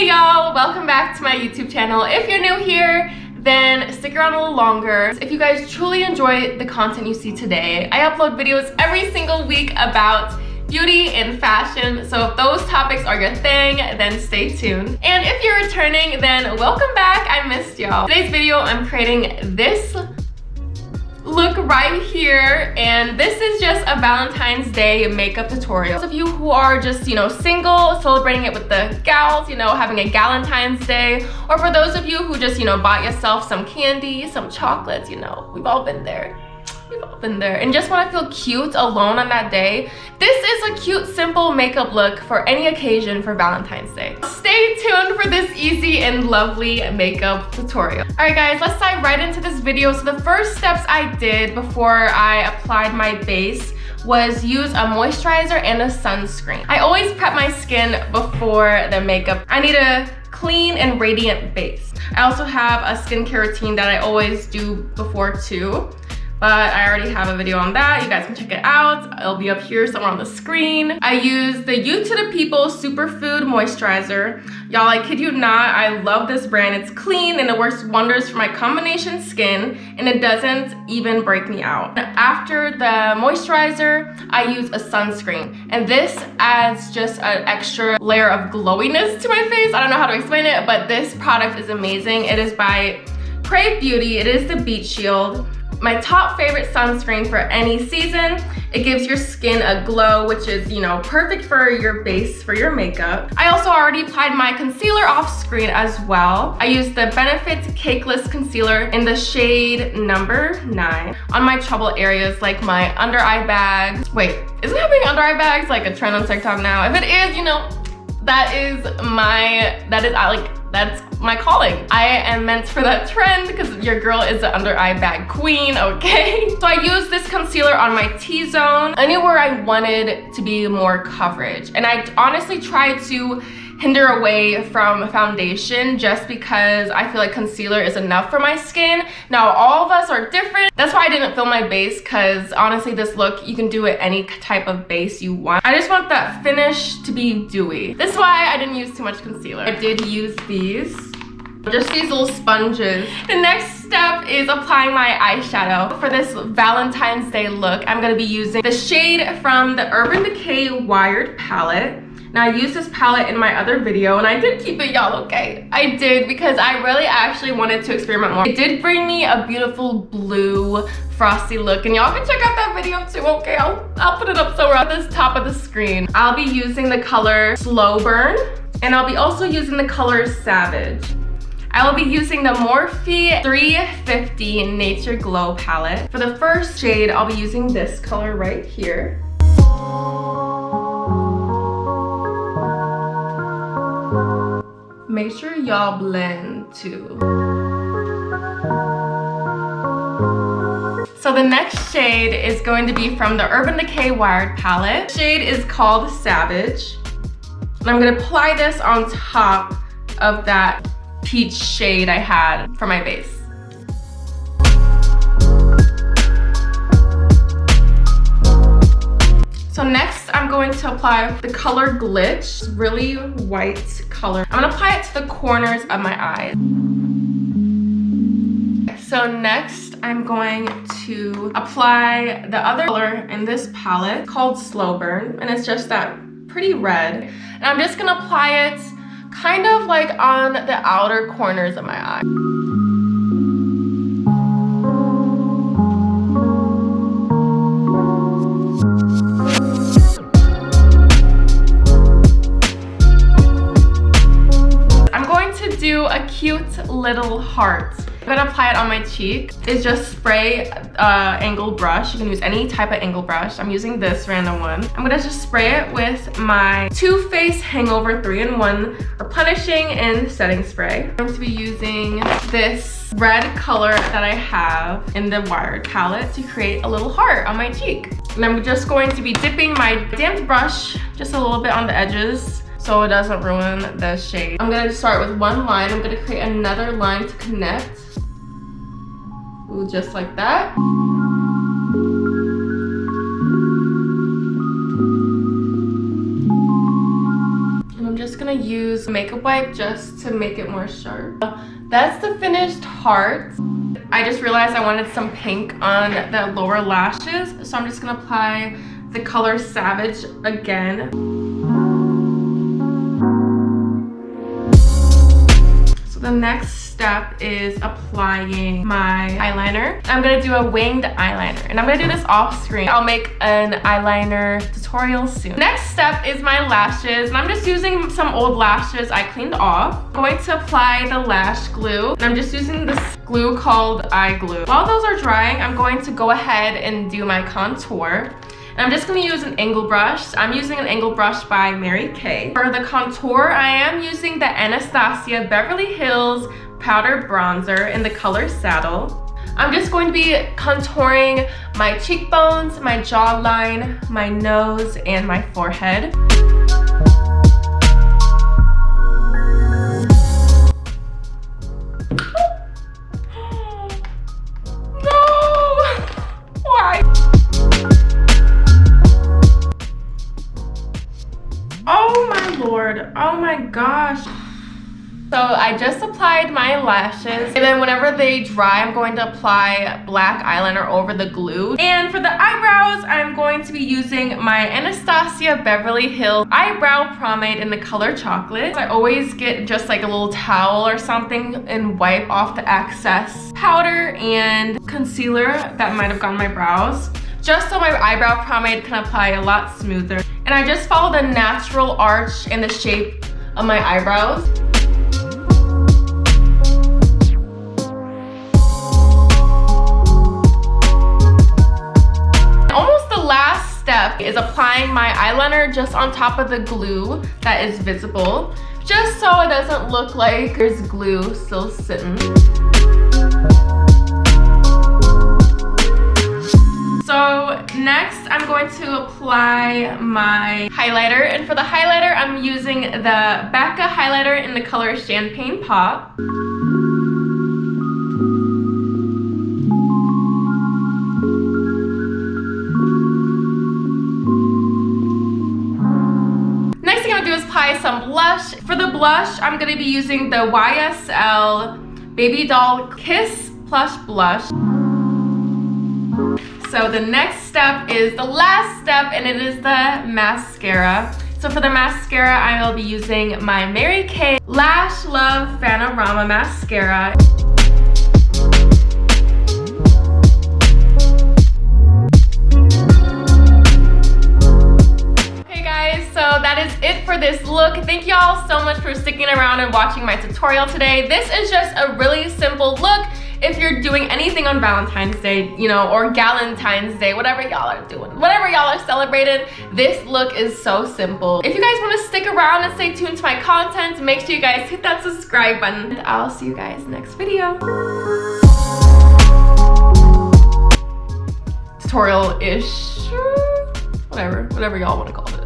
Hey y'all, welcome back to my YouTube channel. If you're new here, then stick around a little longer. If you guys truly enjoy the content you see today, I upload videos every single week about beauty and fashion. So if those topics are your thing, then stay tuned. And if you're returning, then welcome back. I missed y'all. Today's video, I'm creating this look right here, and this is just a Valentine's Day makeup tutorial. Those of you who are just, single, celebrating it with the gals, having a Galentine's Day, or for those of you who just, bought yourself some candy, some chocolates, we've all been there. We've all been there. And just want to feel cute alone on that day. This is a cute, simple makeup look for any occasion for Valentine's Day. Stay tuned for this easy and lovely makeup tutorial. All right, guys, let's dive right into this video. So the first steps I did before I applied my base was use a moisturizer and a sunscreen. I always prep my skin before the makeup. I need a clean and radiant base. I also have a skincare routine that I always do before too, but I already have a video on that. You guys can check it out. It'll be up here somewhere on the screen. I use the You to the People Superfood Moisturizer. Y'all, I kid you not, I love this brand. It's clean and it works wonders for my combination skin, and it doesn't even break me out. After the moisturizer, I use a sunscreen, and this adds just an extra layer of glowiness to my face. I don't know how to explain it, but this product is amazing. It is by Crave Beauty. It is the Beach Shield. My top favorite sunscreen for any season. It gives your skin a glow, which is, perfect for your base for your makeup. I also already applied my concealer off screen as well. I used the Benefit Cakeless Concealer in the shade number 9 on my trouble areas like my under eye bags. Wait, isn't having under eye bags like a trend on TikTok now? If it is, that's my calling. I am meant for that trend because your girl is the under eye bag queen, okay? So I used this concealer on my T-zone, anywhere I wanted to be more coverage. And I honestly tried to hinder away from foundation just because I feel like concealer is enough for my skin. Now, all of us are different. That's why I didn't film my base, because honestly, this look, you can do it any type of base you want. I just want that finish to be dewy. This is why I didn't use too much concealer. I did use these. Just these little sponges. The next step is applying my eyeshadow. For this Valentine's Day look, I'm gonna be using the shade from the Urban Decay Wired palette. Now, I used this palette in my other video, and I did keep it, y'all, okay? I did, because I really actually wanted to experiment more. It did bring me a beautiful blue frosty look, and y'all can check out that video too, okay? I'll put it up somewhere at the top of the screen. I'll be using the color Slow Burn, and I'll be also using the color Savage. I will be using the Morphe 350 Nature Glow palette. For the first shade, I'll be using this color right here. Make sure y'all blend too. So the next shade is going to be from the Urban Decay Wired palette. The shade is called Savage. And I'm gonna apply this on top of that peach shade I had for my base. So next, I'm going to apply the color Glitch, really white color. I'm gonna apply it to the corners of my eyes. So next, I'm going to apply the other color in this palette called Slow Burn, and it's just that pretty red. And I'm just gonna apply it kind of like on the outer corners of my eye. Do a cute little heart. I'm gonna apply it on my cheek. It's just spray angle brush. You can use any type of angle brush. I'm using this random one. I'm gonna just spray it with my Too Faced Hangover 3-in-1 Replenishing and Setting Spray. I'm going to be using this red color that I have in the Wired palette to create a little heart on my cheek. And I'm just going to be dipping my damp brush just a little bit on the edges so it doesn't ruin the shade. I'm gonna start with one line. I'm gonna create another line to connect. Ooh, just like that. And I'm just gonna use makeup wipe just to make it more sharp. That's the finished heart. I just realized I wanted some pink on the lower lashes, so I'm just gonna apply the color Savage again. So the next step is applying my eyeliner. I'm gonna do a winged eyeliner, and I'm gonna do this off screen. I'll make an eyeliner tutorial soon. Next step is my lashes, and I'm just using some old lashes I cleaned off. I'm going to apply the lash glue, and I'm just using this glue called eye glue. While those are drying, I'm going to go ahead and do my contour. And I'm just going to use an angle brush. I'm using an angle brush by Mary Kay. For the contour, I am using the Anastasia Beverly Hills Powder Bronzer in the color Saddle. I'm just going to be contouring my cheekbones, my jawline, my nose, and my forehead. Oh my lord, oh my gosh. So I just applied my lashes, and then whenever they dry, I'm going to apply black eyeliner over the glue. And for the eyebrows, I'm going to be using my Anastasia Beverly Hills Eyebrow Pomade in the color Chocolate. I always get just like a little towel or something and wipe off the excess powder and concealer that might have gone on my brows, just so my eyebrow pomade can apply a lot smoother. And I just follow the natural arch and the shape of my eyebrows. Almost the last step is applying my eyeliner just on top of the glue that is visible, just so it doesn't look like there's glue still sitting. So next, I'm going to apply my highlighter, and for the highlighter, I'm using the Becca highlighter in the color Champagne Pop. Next thing I'm gonna do is apply some blush. For the blush, I'm gonna be using the YSL Baby Doll Kiss Plush Blush. So the next step is the last step, and it is the mascara. So for the mascara, I will be using my Mary Kay Lash Love Panorama Mascara. Okay guys, so that is it for this look. Thank y'all so much for sticking around and watching my tutorial today. This is just a really simple look. If you're doing anything on Valentine's Day, you know, or Galentine's Day, whatever y'all are doing, whatever y'all are celebrating, this look is so simple. If you guys want to stick around and stay tuned to my content, make sure you guys hit that subscribe button. And I'll see you guys next video. Tutorial-ish, whatever y'all want to call it.